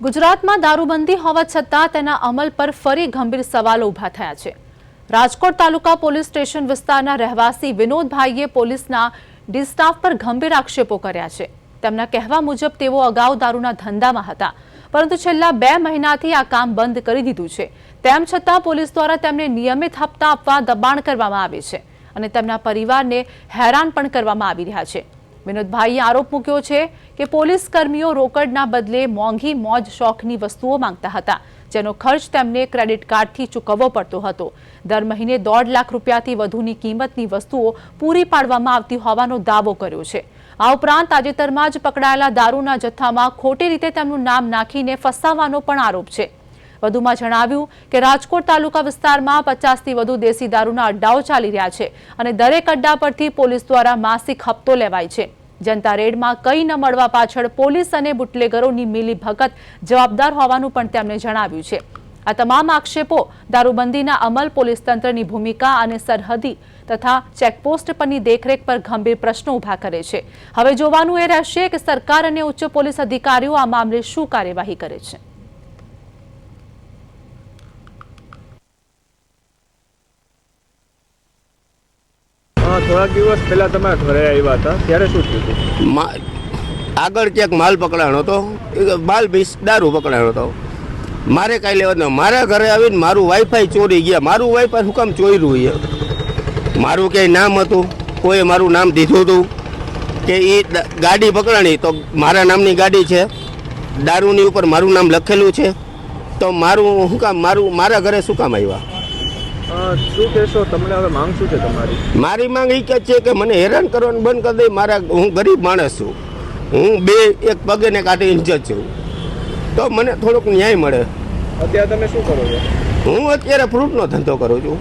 ગુજરાતમાં દારૂબંધી હોવા છતાં તેના અમલ પર ફરી ગંભીર સવાલો ઊભા થયા છે। રાજકોટ તાલુકા પોલીસ સ્ટેશન વિસ્તારના રહેવાસી વિનોદભાઈએ પોલીસના ડી સ્ટાફ પર ગંભીર આક્ષેપો કર્યા છે। તેમના કહેવા મુજબ તેઓ અગાઉ દારૂના ધંધામાં હતા, પરંતુ છેલ્લા 2 મહિનાથી આ કામ બંધ કરી દીધું છે। તેમ છતાં પોલીસ દ્વારા તેમને નિયમિત હપ્તા આપવા દબાણ કરવામાં આવે છે અને તેમના પરિવારને હેરાન પણ કરવામાં આવી રહ્યા છે। વિનોદભાઈએ આરોપ મૂક્યો છે કે પોલીસ કર્મીઓ રોકડના બદલે મોંઘી મોજ શોખની વસ્તુઓ માંગતા હતા, જેનો ખર્ચ તેમને ક્રેડિટ કાર્ડથી ચૂકવવો પડતો હતો। દર મહિને 1.5 લાખ રૂપિયાથી વધુની કિંમતની વસ્તુઓ પૂરી પાડવામાં આવતી હોવાનો દાવો કર્યો છે। આ ઉપરાંત તાજેતરમાં જ પકડાયેલા દારૂના જથ્થામાં ખોટી રીતે તેમનું નામ નાખીને ફસાવવાનો પણ આરોપ છે। વધુમાં જણાવ્યું કે રાજકોટ તાલુકા વિસ્તારમાં 50થી વધુ દેશી દારૂના અડ્ડાઓ ચાલી રહ્યા છે અને દરેક અડ્ડા પરથી પોલીસ દ્વારા માસિક હપ્તો લેવાય છે। જનતા રેડમાં કંઈ ન મળવા પાછળ પોલીસ અને બુટલેગરોની મિલીભગત જવાબદાર હોવાનું પણ તેમણે જણાવ્યું છે। આ તમામ આક્ષેપો દારૂબંધીના અમલ, પોલીસ તંત્રની ભૂમિકા અને સરહદી તથા ચેકપોસ્ટ પરની દેખરેખ પર ગંભીર પ્રશ્નો ઊભા કરે છે। હવે જોવાનું એ રહેશે કે સરકાર અને ઉચ્ચ પોલીસ અધિકારીઓ આ મામલે શું કાર્યવાહી કરે છે। થોડાક દિવસ પહેલા તમે ઘરે આવ્યા હતા, ત્યારે શું થયું? આગળ ક્યાંક માલ પકડાયો હતો, માલ દારૂ પકડાયો હતો। મારે કાંઈ લેવા નથી। મારા ઘરે આવીને મારું વાઈફાઈ ચોરી ગયા। મારું વાઈફાઈ શું કામ ચોર્યું છે? મારું ક્યાંય નામ હતું, કોઈએ મારું નામ દીધું હતું કે એ ગાડી પકડાણી તો મારા નામની ગાડી છે, દારૂની ઉપર મારું નામ લખેલું છે, તો મારું શું કામ મારા ઘરે શું કામ આવ્યા? શું કહેશો? તમને હવે માંગ શું છે તમારી? મારી માંગ એ છે કે મને હેરાન કરવાનું બંધ કરી દે। હું ગરીબ માણસ છું, હું એક પગે ને કાંઠે ઇન્જર છું, તો મને થોડોક ન્યાય મળે। અત્યારે તમે શું કરો છો? હું અત્યારે ફ્રૂટનો ધંધો કરું છું।